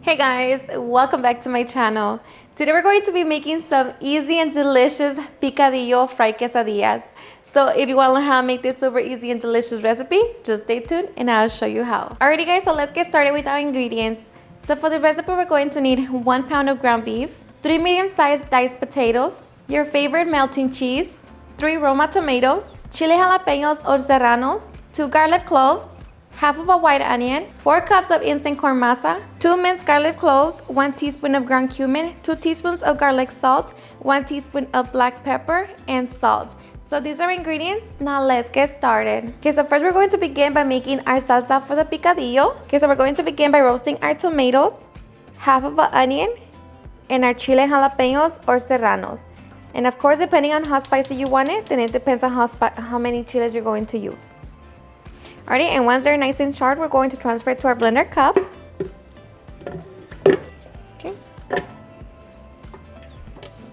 Hey guys, welcome back to my channel. Today we're going to be making some easy and delicious picadillo fried quesadillas. So if you want to learn how to make this super easy and delicious recipe, just stay tuned and I'll show you how. Alrighty guys, so let's get started with our ingredients. So for the recipe, we're going to need 1 pound of ground beef, 3 medium-sized diced potatoes, your favorite melting cheese, 3 roma tomatoes, chile jalapeños or serranos, 2 garlic cloves, half of a white onion, 4 cups of instant corn masa, 2 minced garlic cloves, 1 teaspoon of ground cumin, 2 teaspoons of garlic salt, 1 teaspoon of black pepper, and salt. So these are ingredients. Now let's get started. Okay, so first we're going to begin by making our salsa for the picadillo. Okay, so we're going to begin by roasting our tomatoes, half of an onion, and our chile jalapeños or serranos. And of course, depending on how spicy you want it, then it depends on how many chiles you're going to use. Alrighty, and once they're nice and charred, we're going to transfer it to our blender cup. Okay.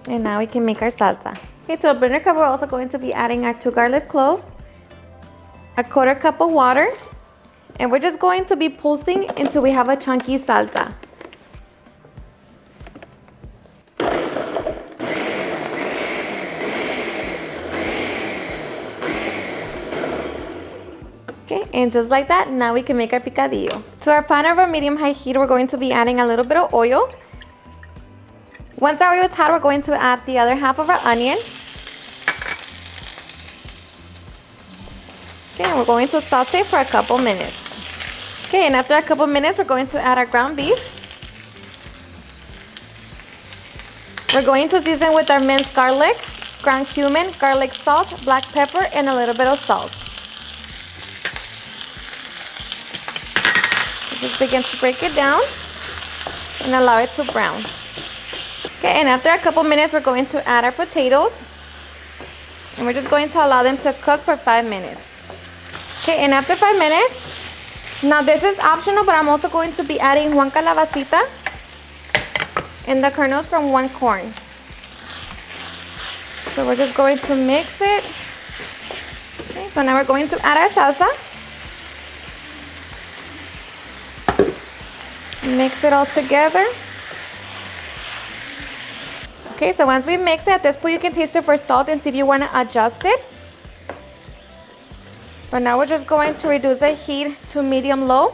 And now we can make our salsa. Okay, to a blender cup, we're also going to be adding our 2 garlic cloves, a 1/4 cup of water, and we're just going to be pulsing until we have a chunky salsa. Okay, and just like that, now we can make our picadillo. To our pan over medium-high heat, we're going to be adding a little bit of oil. Once our oil is hot, we're going to add the other half of our onion. Okay, and we're going to saute for a couple minutes. Okay, and after a couple minutes, we're going to add our ground beef. We're going to season with our minced garlic, ground cumin, garlic salt, black pepper, and a little bit of salt. Just begin to break it down and allow it to brown. Okay, and after a couple minutes, we're going to add our potatoes. And we're just going to allow them to cook for 5 minutes. Okay, and after 5 minutes, now this is optional, but I'm also going to be adding 1 calabacita and the kernels from 1 corn. So we're just going to mix it. Okay, so now we're going to add our salsa. Mix it all together. Okay, so once we mix it, at this point you can taste it for salt and see if you want to adjust it. But now we're just going to reduce the heat to medium-low.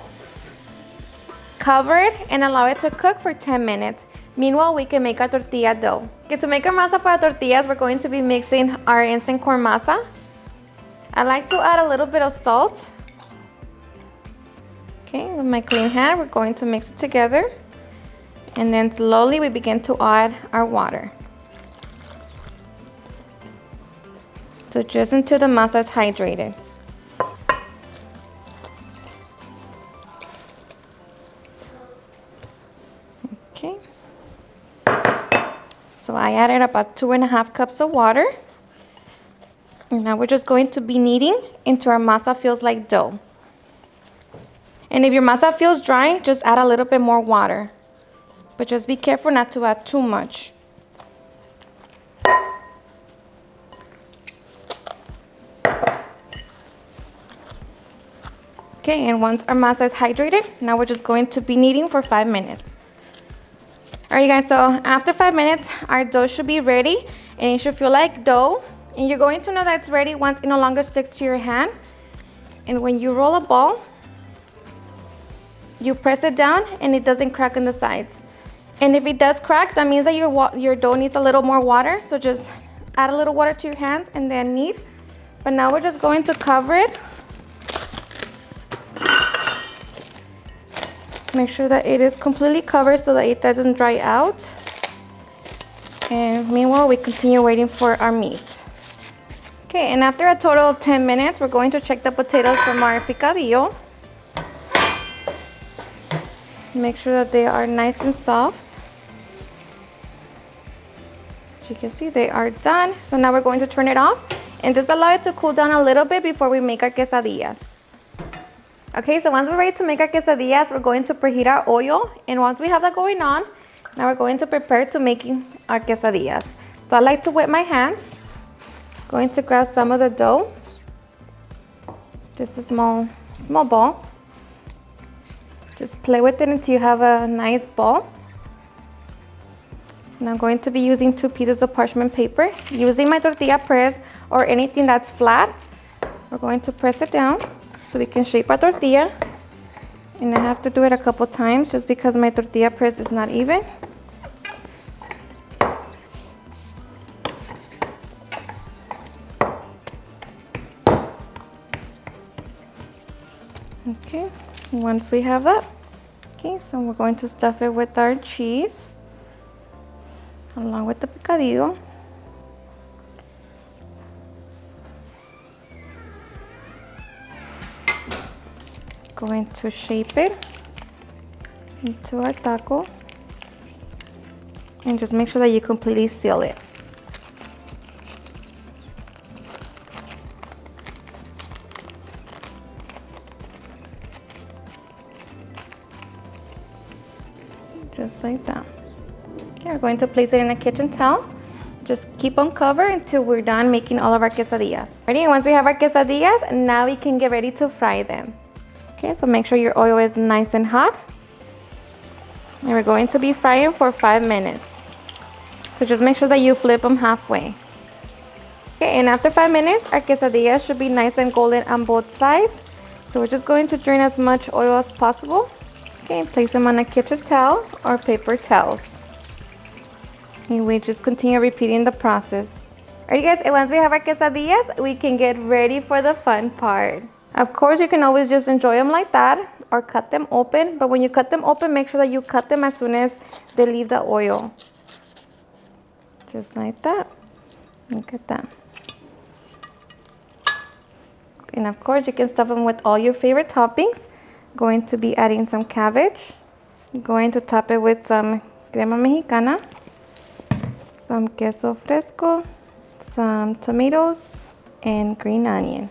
Cover it and allow it to cook for 10 minutes. Meanwhile, we can make our tortilla dough. Okay, to make our masa for our tortillas, we're going to be mixing our instant corn masa. I like to add a little bit of salt. Okay, with my clean hand, we're going to mix it together. And then slowly we begin to add our water. So just until the masa is hydrated. Okay. So I added about 2.5 cups of water. And now we're just going to be kneading until our masa feels like dough. And if your masa feels dry, just add a little bit more water. But just be careful not to add too much. Okay, and once our masa is hydrated, now we're just going to be kneading for 5 minutes. Alright guys, so after 5 minutes, our dough should be ready and it should feel like dough. And you're going to know that it's ready once it no longer sticks to your hand. And when you roll a ball, you press it down and it doesn't crack on the sides. And if it does crack, that means that your dough needs a little more water. So just add a little water to your hands and then knead. But now we're just going to cover it. Make sure that it is completely covered so that it doesn't dry out. And meanwhile, we continue waiting for our meat. Okay, and after a total of 10 minutes, we're going to check the potatoes from our picadillo. Make sure that they are nice and soft. As you can see, they are done. So now we're going to turn it off and just allow it to cool down a little bit before we make our quesadillas. Okay, so once we're ready to make our quesadillas, we're going to preheat our oil. And once we have that going on, now we're going to prepare to making our quesadillas. So I like to wet my hands. Going to grab some of the dough. Just a small ball. Just play with it until you have a nice ball. And I'm going to be using 2 pieces of parchment paper. Using my tortilla press or anything that's flat, we're going to press it down so we can shape our tortilla. And I have to do it a couple times just because my tortilla press is not even. Okay, once we have that, okay, so we're going to stuff it with our cheese along with the picadillo. Going to shape it into our taco and just make sure that you completely seal it. Just like that. Okay, we're going to place it in a kitchen towel. Just keep on cover until we're done making all of our quesadillas. Ready? Once we have our quesadillas, now we can get ready to fry them. Okay, so make sure your oil is nice and hot. And we're going to be frying for 5 minutes. So just make sure that you flip them halfway. Okay, and after 5 minutes, our quesadillas should be nice and golden on both sides. So we're just going to drain as much oil as possible. Okay, place them on a kitchen towel or paper towels. And we just continue repeating the process. Alright guys, and once we have our quesadillas, we can get ready for the fun part. Of course, you can always just enjoy them like that or cut them open. But when you cut them open, make sure that you cut them as soon as they leave the oil. Just like that. Look at that. And of course, you can stuff them with all your favorite toppings. Going to be adding some cabbage. Going to top it with some crema mexicana, some queso fresco, some tomatoes, and green onion.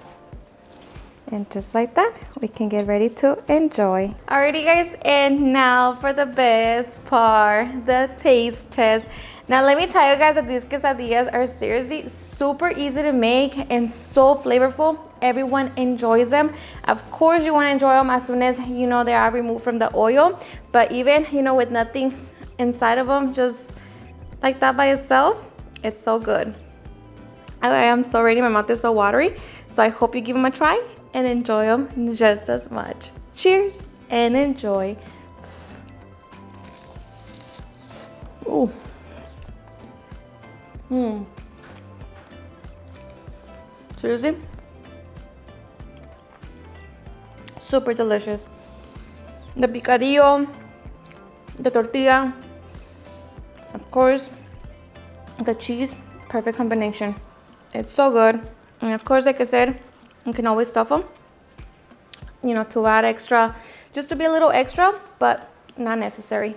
And just like that, we can get ready to enjoy. Alrighty guys, and now for the best part, the taste test. Now let me tell you guys that these quesadillas are seriously super easy to make and so flavorful. Everyone enjoys them. Of course, you want to enjoy them as soon as you know they are removed from the oil. But even, you know, with nothing inside of them, just like that by itself, it's so good. I am so ready. My mouth is so watery. So I hope you give them a try and enjoy them just as much. Cheers and enjoy. Ooh. Seriously, super delicious. The picadillo, the tortilla, of course, the cheese, perfect combination. It's so good. And of course, like I said, you can always stuff them, you know, to add extra, just to be a little extra, but not necessary.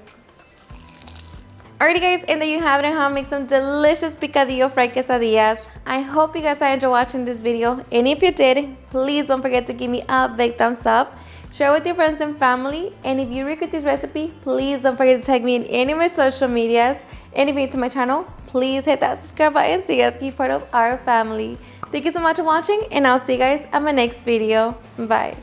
Alrighty guys, and there you have it, how to make some delicious picadillo fried quesadillas. I hope you guys enjoyed watching this video, and if you did, please don't forget to give me a big thumbs up, share with your friends and family, and if you regret this recipe, please don't forget to tag me in any of my social medias, and if you're new to my channel, please hit that subscribe button so you guys can be part of our family. Thank you so much for watching, and I'll see you guys on my next video. Bye.